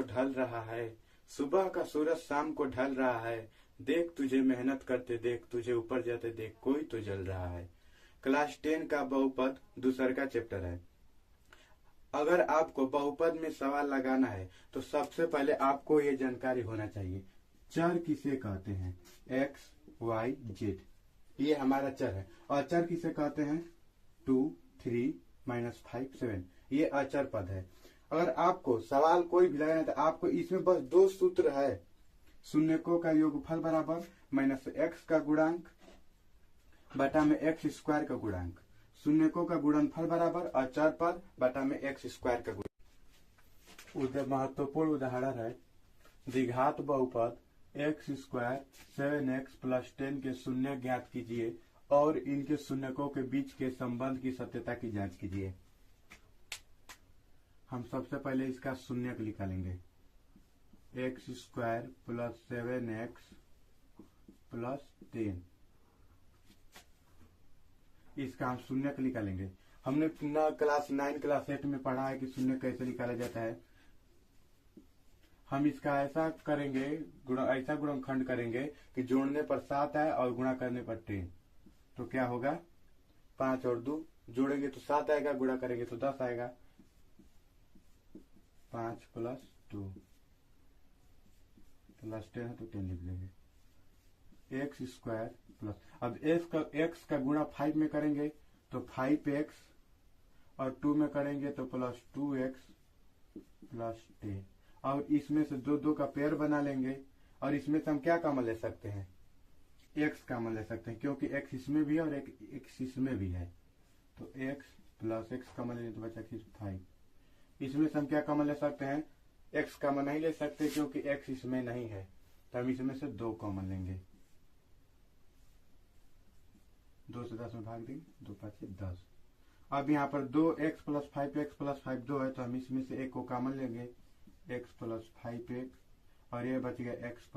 ढल रहा है, सुबह का सूरज शाम को ढल रहा है, देख तुझे मेहनत करते देख, तुझे ऊपर जाते देख, कोई तो जल रहा है। क्लास 10 का बहुपद दूसर का चैप्टर है। अगर आपको बहुपद में सवाल लगाना है तो सबसे पहले आपको ये जानकारी होना चाहिए, चर किसे कहते हैं। एक्स वाई जेड ये हमारा चर है, और चर किसे कहते हैं 2 3 -5 7 ये अचर पद है। अगर आपको सवाल कोई भी लगाना है तो आपको इसमें बस दो सूत्र है, शून्यकों का योगफल बराबर -x का गुणांक बटा में x स्क्वायर का गुणांक, शून्यकों का गुणनफल बराबर अचर पद बटा में x स्क्वायर का गुणन। महत्वपूर्ण उदाहरण है द्विघात बहुपद x स्क्वायर 7x + 10 के शून्य ज्ञात कीजिए और इनके शून्यकों के बीच के संबंध की सत्यता की जांच कीजिए। हम सबसे पहले इसका शून्यक निकालेंगे, x स्क्वायर + 7x + 10, इसका हम शून्यक निकालेंगे। हमने क्लास 9 क्लास 8 में पढ़ा है कि शून्य कैसे निकाला जाता है। हम इसका ऐसा करेंगे, ऐसा गुणनखंड करेंगे कि जोड़ने पर 7 आए और गुणा करने पर 10, तो क्या होगा 5 और 2 जोड़ेंगे तो 7 आएगा, गुणा करेंगे तो 10 आएगा। 5 + 2 + 10 है तो 10 लिख देंगे। एक्स स्क्वायर प्लस, अब एक्स का गुणा 5 में करेंगे तो 5x और 2 में करेंगे तो +2x + 10, और इसमें से दो का पेयर बना लेंगे और इसमें से हम क्या कॉमन ले सकते हैं, x कॉमन ले सकते हैं क्योंकि x इसमें भी है और x इसमें भी है, तो x + x कॉमन लेंगे तो बचा 5। इसमें से हम क्या कॉमन ले सकते हैं, x कॉमन नहीं ले सकते क्योंकि x इसमें नहीं है, तो हम इसमें से 2 कॉमन लेंगे, 2 से 10 में भाग देंगे, 2 × 5 = 10। अब यहाँ पर 2x + 5x + 5 2 है तो हम इसमें से एक को कॉमन लेंगे, x + 5x, और ये बच गया x +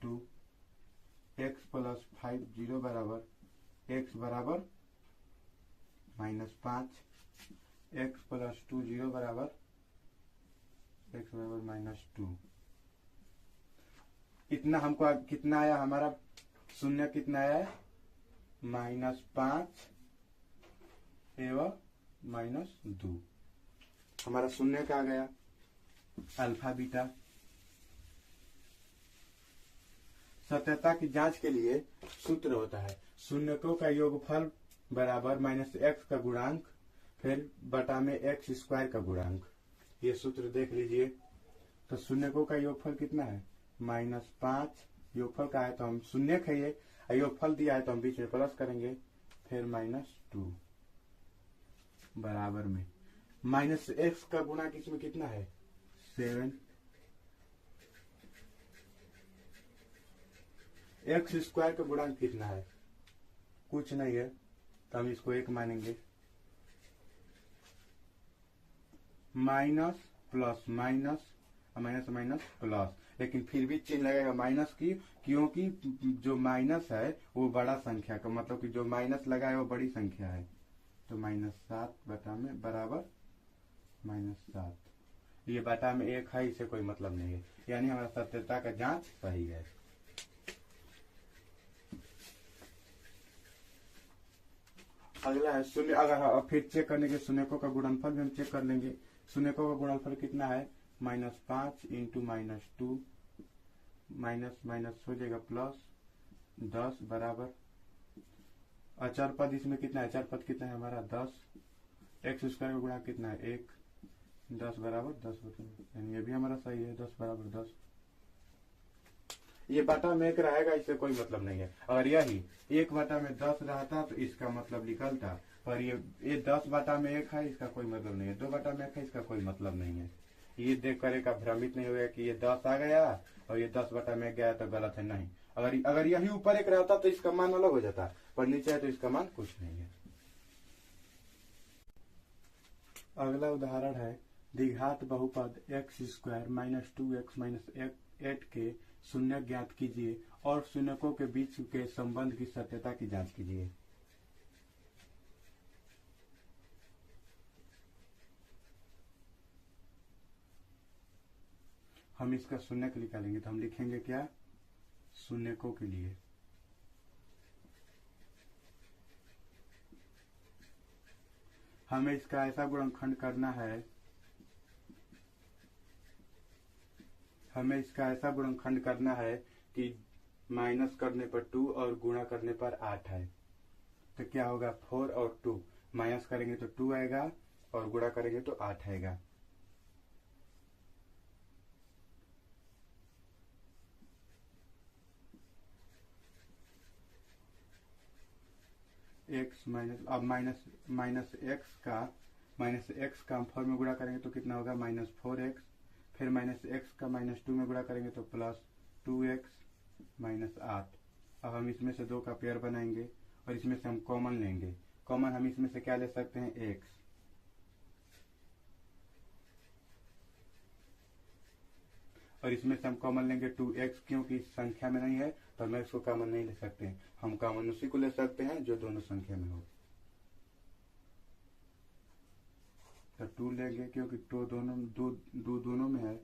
2, x + 5 0 बराबर x बराबर -5, x + 2 0 बराबर x बराबर -2। इतना हमको कितना आया, हमारा शून्य कितना आया है -5 एवं -2, हमारा शून्य का आ गया अल्फा बीटा। सत्यता की जांच के लिए सूत्र होता है शून्यकों का योगफल बराबर -x का गुणांक फिर बटा में x स्क्वायर का गुणांक। ये सूत्र देख लीजिए, तो शून्यकों का योगफल कितना है -5, योगफल का है तो हम शून्य है, योगफल दिया है तो हम बीच में प्लस करेंगे, फिर -2 बराबर में -x का गुणा इसमें कितना है 7, x स्क्वायर का गुणांक कितना है कुछ नहीं है तो हम इसको 1 मानेंगे, minus plus minus minus minus plus, लेकिन फिर भी चिन्ह लगेगा माइनस की, क्योंकि जो माइनस है वो बड़ा संख्या का, मतलब कि जो माइनस लगा है वो बड़ी संख्या है, तो -7 बटा में बराबर -7, ये बटा में 1 है, इसे कोई मतलब नहीं है, यानी हमारा सत्यता का जांच सही है। अगला है शून्य, अगर फिर चेक करने के शून्यकों का गुणनफल भी हम चेक कर लेंगे। शून्यकों का गुणनफल कितना है -5 × -2 माइनस माइनस हो जाएगा +10 बराबर अचर पद इसमें कितना है, अचर पद कितना है हमारा 10, x स्क्वायर का गुणा कितना है 1, 10 बराबर 10, यानी ये भी हमारा सही है, 10 बराबर 10। ये बटा में 1 रहेगा, इससे कोई मतलब नहीं है। अगर यही 1 बटा में 10 रहता तो इसका मतलब निकलता, पर ये 10 बटा में 1 है, इसका कोई मतलब नहीं है, 2 बटा में 1 है, इसका कोई मतलब नहीं है। ये देख कर एक भ्रमित नहीं होगा कि ये 10 आ गया और ये 10 बटा में 1 गया तो गलत है, नहीं। अगर यही ऊपर 1 रहता तो इसका मान अलग हो जाता, पर नीचे है तो इसका मान कुछ नहीं है। अगला उदाहरण है द्विघात बहुपद x स्क्वायर -2x - 8 के शून्य ज्ञात कीजिए और शून्यकों के बीच के संबंध की सत्यता की जांच कीजिए। हम इसका शून्यक निकालेंगे तो हम लिखेंगे क्या, शून्यकों के लिए हमें इसका ऐसा गुणनखंड करना है, हमें इसका ऐसा गुणनखंड करना है कि माइनस करने पर 2 और गुणा करने पर 8 है। तो क्या होगा, 4 और 2, माइनस करेंगे तो 2 आएगा और गुणा करेंगे तो 8 आएगा। एक्स माइनस, अब माइनस एक्स का हम 4 में गुणा करेंगे तो कितना होगा, -4x, फिर -x का -2 में गुणा करेंगे तो +2x -8। अब हम इसमें से 2 का पेयर बनाएंगे और इसमें से हम कॉमन लेंगे। कॉमन हम इसमें से क्या ले सकते हैं, x, और इसमें से हम कॉमन लेंगे 2x, क्योंकि संख्या में नहीं है तो हम x को कॉमन नहीं ले सकते हैं। हम कॉमन उसी को ले सकते हैं जो दोनों संख्या में हो। तो 2 लेंगे क्योंकि दोनों में है।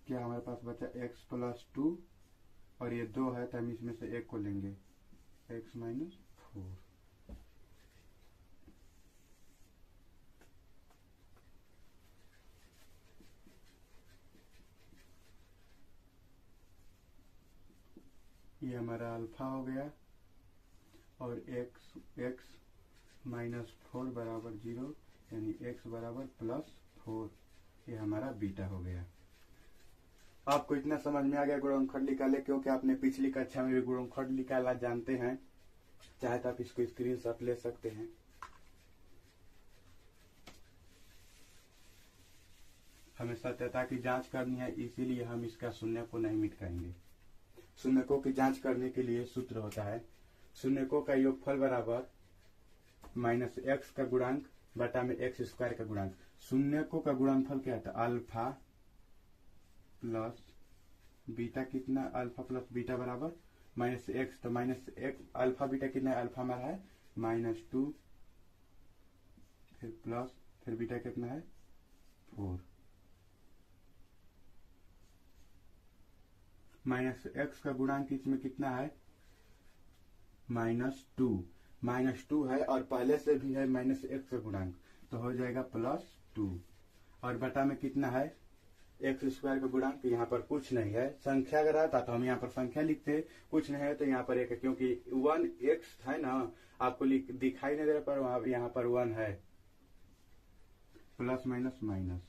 क्या हमारे पास बचा, x + 2 और ये 2 है तो हम इसमें से 1 को लेंगे, x - 4। ये हमारा अल्फा हो गया और x -4 बराबर 0, यानी x बराबर +4, ये हमारा बीटा हो गया। आपको इतना समझ में आ गया गुणनखंड निकाले, क्योंकि आपने पिछली कक्षा में भी गुणनखंड निकाला जानते हैं। चाहे तो आप इसको स्क्रीनशॉट ले सकते हैं। हमें सत्यता की जांच करनी है, इसीलिए हम इसका शून्य को नहीं मिटाएंगे। शून्यकों की जांच करने के लिए सूत्र होता है, शून्यकों का योगफल बराबर -x का गुणांक बटा में x² का गुणांक। शून्यकों का गुणनफल क्या था, अल्फा प्लस बीटा, कितना, अल्फा प्लस बीटा बराबर -x, तो -x अल्फा बीटा कितना है, अल्फा हमारा है -2, फिर प्लस, फिर बीटा कितना है 4, -x का गुणांक इसमें कितना है, -2 है और पहले से भी है -x का गुणांक, तो हो जाएगा +2, और बटा में कितना है, x² का गुणांक। यहाँ पर कुछ नहीं है, संख्या अगर आता तो हम यहाँ पर संख्या लिखते, कुछ नहीं है तो यहाँ पर 1 है, क्योंकि 1x है ना, आपको दिखाई नहीं दे रहा, पर यहाँ पर 1 है, प्लस माइनस माइनस,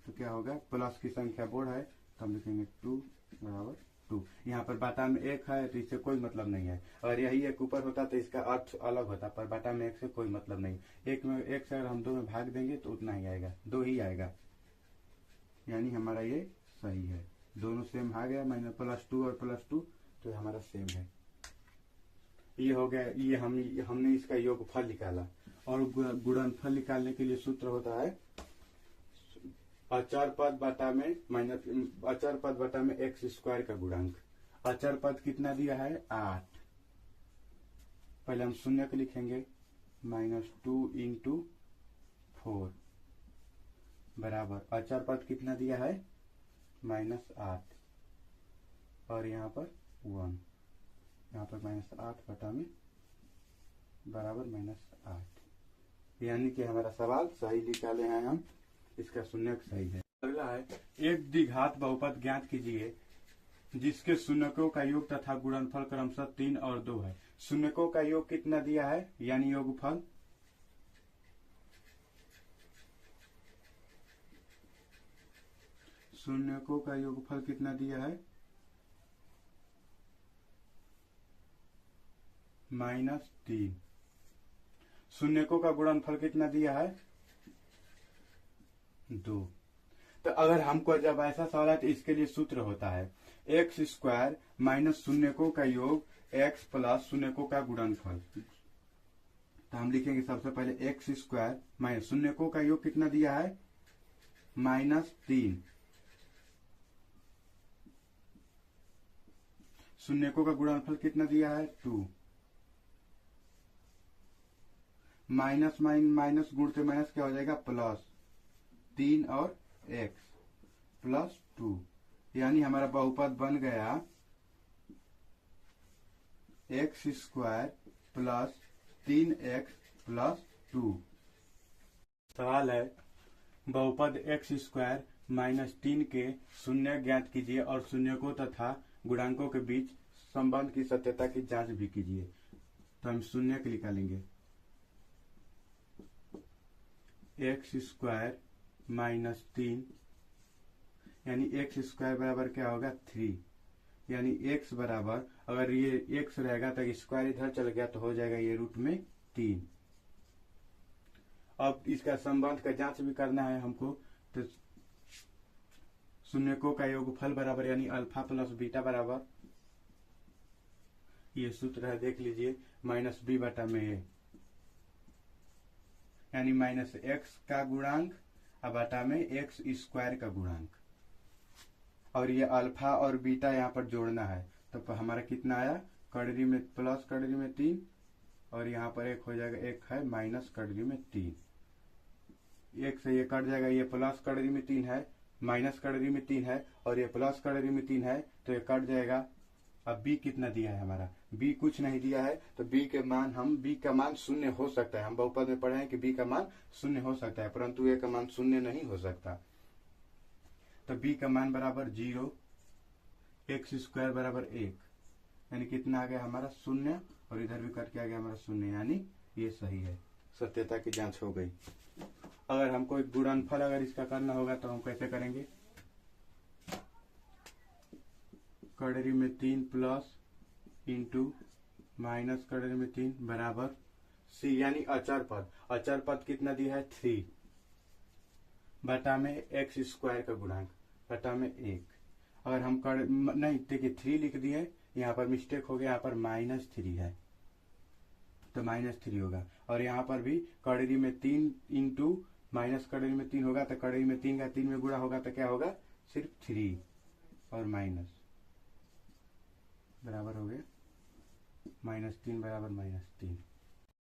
तो क्या होगा, प्लस की संख्या बोर्ड है तो हम लिखेंगे 2 बराबर 2। यहाँ पर बाटा में 1 है तो इससे कोई मतलब नहीं है, अगर यही एक ऊपर होता तो इसका अर्थ अलग होता, पर बाटा में 1 से कोई मतलब नहीं। 1 से अगर हम 2 में भाग देंगे तो उतना ही आएगा, 2 ही आएगा, यानी हमारा ये सही है। दोनों सेम आ गया, -+2 और +2, तो हमारा सेम है। ये हो गया, ये हमने इसका योगफल निकाला। और गुणनफल निकालने के लिए सूत्र होता है अचर पद बटा में x² का गुणांक। अचर पद कितना दिया है, 8। पहले हम शून्य को लिखेंगे, -2 × 4 बराबर, अचर पद कितना दिया है, -8, और यहाँ पर 1, यहाँ पर -8 बटा में बराबर -8, यानी कि हमारा सवाल सही निकाले हैं हम, इसका शून्यक सही है। अगला है, एक द्विघात बहुपद ज्ञात कीजिए जिसके शून्यकों का योग तथा गुणनफल क्रमशः 3 और 2 है। शून्यकों का योग कितना दिया है, यानी योगफल, शून्यकों का योगफल कितना दिया है, -3। शून्यकों का गुणनफल कितना दिया है, 2। तो अगर हमको जब ऐसा सवाल है तो इसके लिए सूत्र होता है x² माइनस शून्यकों का योग x प्लस शून्यकों का गुणनफल। तो हम लिखेंगे सबसे पहले x² माइनस शून्यकों का योग कितना दिया है, -3, शून्यकों का गुणनफल कितना दिया है, 2, माइनस माइनस गुणते माइनस क्या हो जाएगा, प्लस 3 और x प्लस 2, यानी हमारा बहुपद बन गया x square plus 3x plus 2। सवाल है बहुपद x स्क्वायर माइनस 3 के शून्य ज्ञात कीजिए और शून्यकों तथा गुणांकों के बीच संबंध की सत्यता की जांच भी कीजिए। तो हम शून्य के निकालेंगे, x स्क्वायर माइनस 3 यानी x स्क्वायर बराबर क्या होगा 3, यानी x बराबर, अगर ये x रहेगा तो स्क्वायर इधर चल गया तो हो जाएगा ये रूट में 3। अब इसका संबंध का जांच भी करना है हमको, तो शून्यकों का योगफल बराबर यानी अल्फा प्लस बीटा बराबर, ये सूत्र है देख लीजिए, माइनस बी बटा में ए, यानी माइनस एक्स का गुणांक और बटा में एक्स स्क्वायर का गुणांक, और ये अल्फा और बीटा यहाँ पर जोड़ना है। तो हमारा कितना आया, कड़री में प्लस कड़री में 3 और यहाँ पर एक हो जाएगा, एक है माइनस कड़री में 3, एक से ये कट जाएगा, ये प्लस कड़री में 3 है, माइनस कड़री में 3 है और ये प्लस कड़री में 3 है तो ये कट जाएगा। अब b कितना दिया है हमारा, b कुछ नहीं दिया है, तो b के मान, हम b का मान शून्य हो सकता है, हम बहुपद में पढ़े हैं कि b का मान शून्य हो सकता है, परंतु a का मान शून्य नहीं हो सकता। तो b का मान बराबर 0, x स्क्वायर बराबर 1, यानी कितना आ गया हमारा शून्य, और इधर भी कट के आ गया हमारा शून्य, यानी ये सही है, सत्यता की जांच हो गई। अगर हमको एक गुणनफल अगर इसका करना होगा तो हम कैसे करेंगे, कड़री में 3 प्लस इंटू माइनस कड़री में 3 बराबर c, यानी अचर पद, अचर पद कितना दिया है 3 बटा में एक्स स्क्वायर का गुणांक बटा में 1। अगर हम नहीं देखिए 3 लिख दिए, यहाँ पर मिस्टेक हो गया, यहाँ पर -3 है तो -3 होगा, और यहाँ पर भी कड़री में 3 इंटू माइनस कड़री में 3 होगा तो कड़री में 3 का 3 में गुणा होगा तो क्या होगा, सिर्फ 3 और माइनस बराबर हो गया -3 बराबर -3।